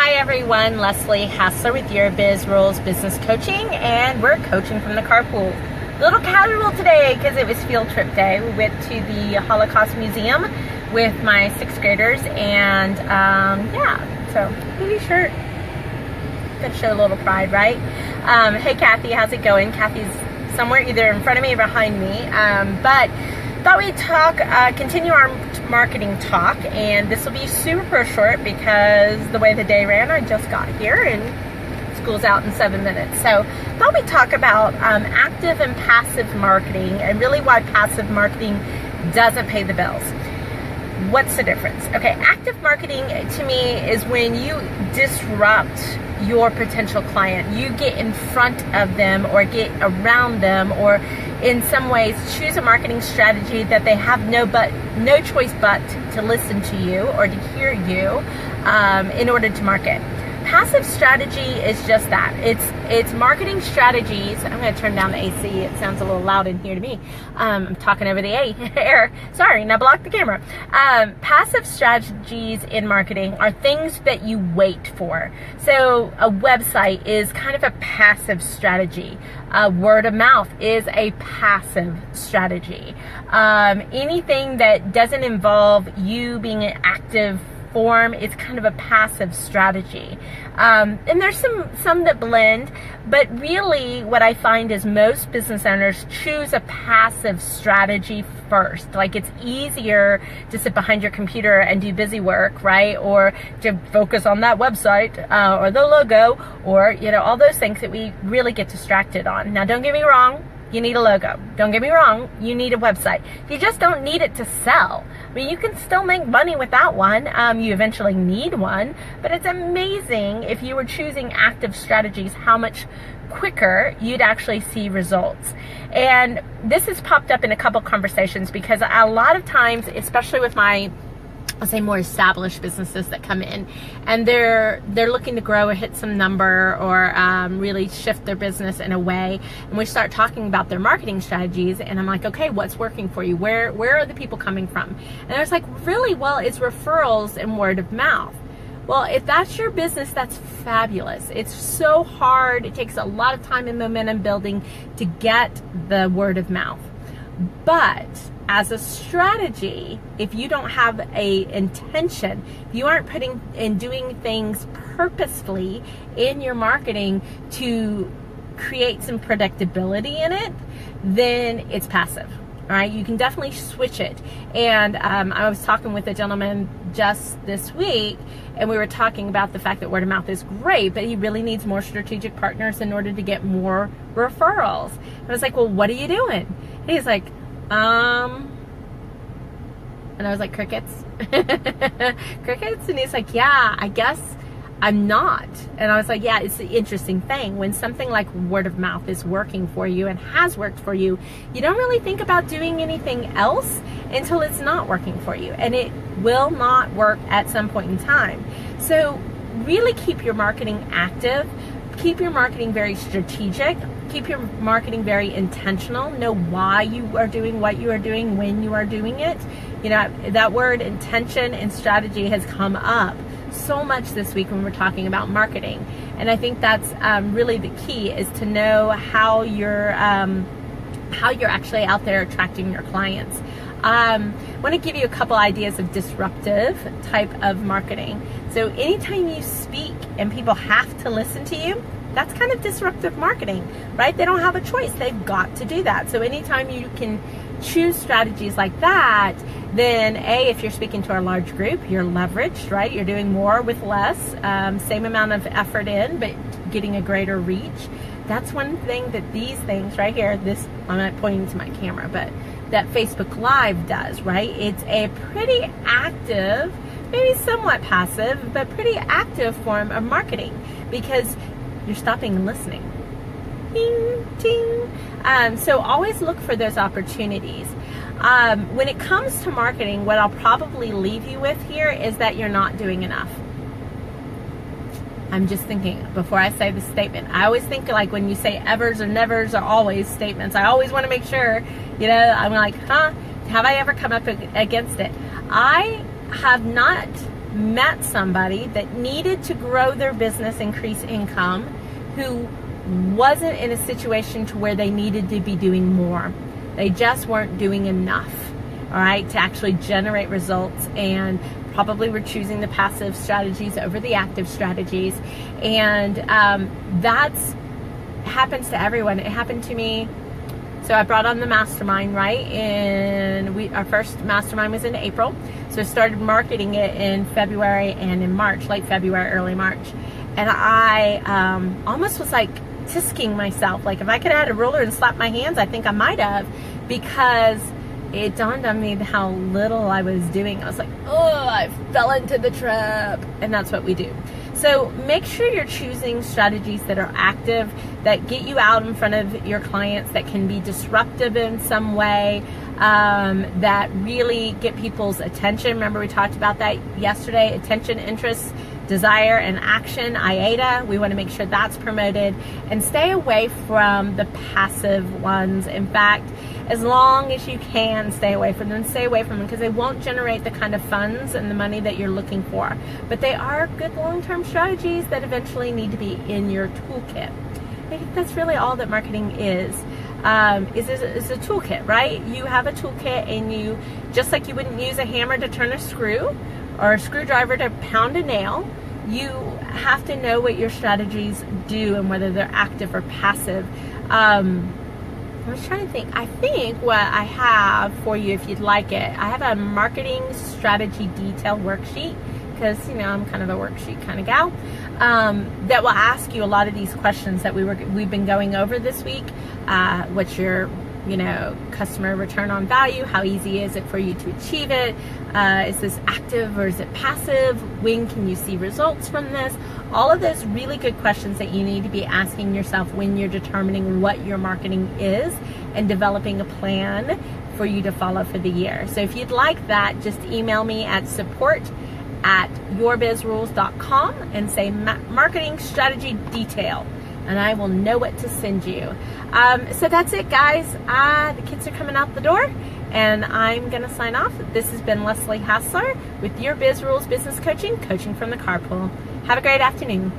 Hi everyone, Leslie Hassler with Your Biz Rules Business Coaching, and we're coaching from the Carpool. A little casual today because it was field trip day. We went to the Holocaust Museum with my 6th graders, and yeah, so pretty shirt. Gotta show a little pride, right? Hey Kathy, how's it going? Kathy's somewhere either in front of me or behind me, but thought we'd continue our marketing talk, and this will be super short because the way the day ran, I just got here and school's out in 7 minutes. So thought we'd talk about active and passive marketing, and really why passive marketing doesn't pay the bills. What's the difference? Okay, active marketing to me is when you disrupt your potential client. You get in front of them or get around them, or in some ways choose a marketing strategy that they have no choice but to listen to you or to hear you in order to market. Passive strategy is just that. It's marketing strategies. I'm going to turn down the AC. It sounds a little loud in here to me. I'm talking over the air. Sorry, now block the camera. Passive strategies in marketing are things that you wait for. So a website is kind of a passive strategy. Word of mouth is a passive strategy. Anything that doesn't involve you being an active form is kind of a passive strategy. And there's some that blend, but really what I find is most business owners choose a passive strategy first. Like, it's easier to sit behind your computer and do busy work, right? Or to focus on that website or the logo, or all those things that we really get distracted on. Now, don't get me wrong, you need a logo. Don't get me wrong, you need a website. You just don't need it to sell. I mean, you can still make money without one. You eventually need one, but it's amazing if you were choosing active strategies, how much quicker you'd actually see results. And this has popped up in a couple conversations because a lot of times, especially with my, I'll say, more established businesses that come in and they're looking to grow or hit some number or really shift their business in a way, and we start talking about their marketing strategies, and I'm like, okay, what's working for you? Where are the people coming from? And I was like, really, well, it's referrals and word of mouth. Well, if that's your business, that's fabulous. It's so hard. It takes a lot of time and momentum building to get the word of mouth. But as a strategy, if you don't have a intention, if you aren't putting and doing things purposefully in your marketing to create some predictability in it, then it's passive. All right, you can definitely switch it. And I was talking with a gentleman just this week, and we were talking about the fact that word of mouth is great, but he really needs more strategic partners in order to get more referrals. And I was like, well, what are you doing? And he's like, and I was like, crickets? Crickets? And he's like, yeah, I guess I'm not. And I was like, yeah, it's the interesting thing. When something like word of mouth is working for you and has worked for you, you don't really think about doing anything else until it's not working for you. And it will not work at some point in time. So really keep your marketing active. Keep your marketing very strategic. Keep your marketing very intentional. Know why you are doing what you are doing, when you are doing it. That word intention and strategy has come up so much this week when we're talking about marketing. And I think that's really the key, is to know how you're actually out there attracting your clients. I want to give you a couple ideas of disruptive type of marketing. So anytime you speak and people have to listen to you, that's kind of disruptive marketing, right? They don't have a choice. They've got to do that. So anytime you can choose strategies like that, then if you're speaking to a large group, you're leveraged, right? You're doing more with less, same amount of effort in, but getting a greater reach. That's one thing that these things right here, I'm not pointing to my camera, but that Facebook Live does, right? It's a pretty active, maybe somewhat passive, but pretty active form of marketing, because you're stopping and listening. Ding, ding. So always look for those opportunities. When it comes to marketing, what I'll probably leave you with here is that you're not doing enough. I'm just thinking before I say the statement. I always think, like, when you say evers or nevers or always statements, I always want to make sure, I'm like, have I ever come up against it? I have not met somebody that needed to grow their business, increase income, who wasn't in a situation to where they needed to be doing more. They just weren't doing enough, all right, to actually generate results, and probably were choosing the passive strategies over the active strategies. And that's happens to everyone. It happened to me. So I brought on the mastermind, right? And our first mastermind was in April. So I started marketing it in February and in March, late February, early March. And I almost was like tisking myself. Like if I could have had a ruler and slapped my hands, I think I might have, because it dawned on me how little I was doing. I was like, oh, I fell into the trap. And that's what we do. So make sure you're choosing strategies that are active, that get you out in front of your clients, that can be disruptive in some way, that really get people's attention. Remember, we talked about that yesterday: attention, interest, desire, and action, IATA. We want to make sure that's promoted, and stay away from the passive ones. In fact, as long as you can stay away from them, because they won't generate the kind of funds and the money that you're looking for. But they are good long-term strategies that eventually need to be in your toolkit. I think that's really all that marketing is a toolkit, right? You have a toolkit, and you, just like you wouldn't use a hammer to turn a screw or a screwdriver to pound a nail, you have to know what your strategies do and whether they're active or passive. I was trying to think. I think what I have for you, if you'd like it, I have a marketing strategy detail worksheet, because I'm kind of a worksheet kind of gal, that will ask you a lot of these questions that we've been going over this week. What's your customer return on value? How easy is it for you to achieve it? Is this active or is it passive? When can you see results from this? All of those really good questions that you need to be asking yourself when you're determining what your marketing is and developing a plan for you to follow for the year. So if you'd like that, just email me at support@yourbizrules.com and say marketing strategy detail, and I will know what to send you. So that's it, guys. The kids are coming out the door, and I'm going to sign off. This has been Leslie Hassler with Your Biz Rules Business Coaching, coaching from the Carpool. Have a great afternoon.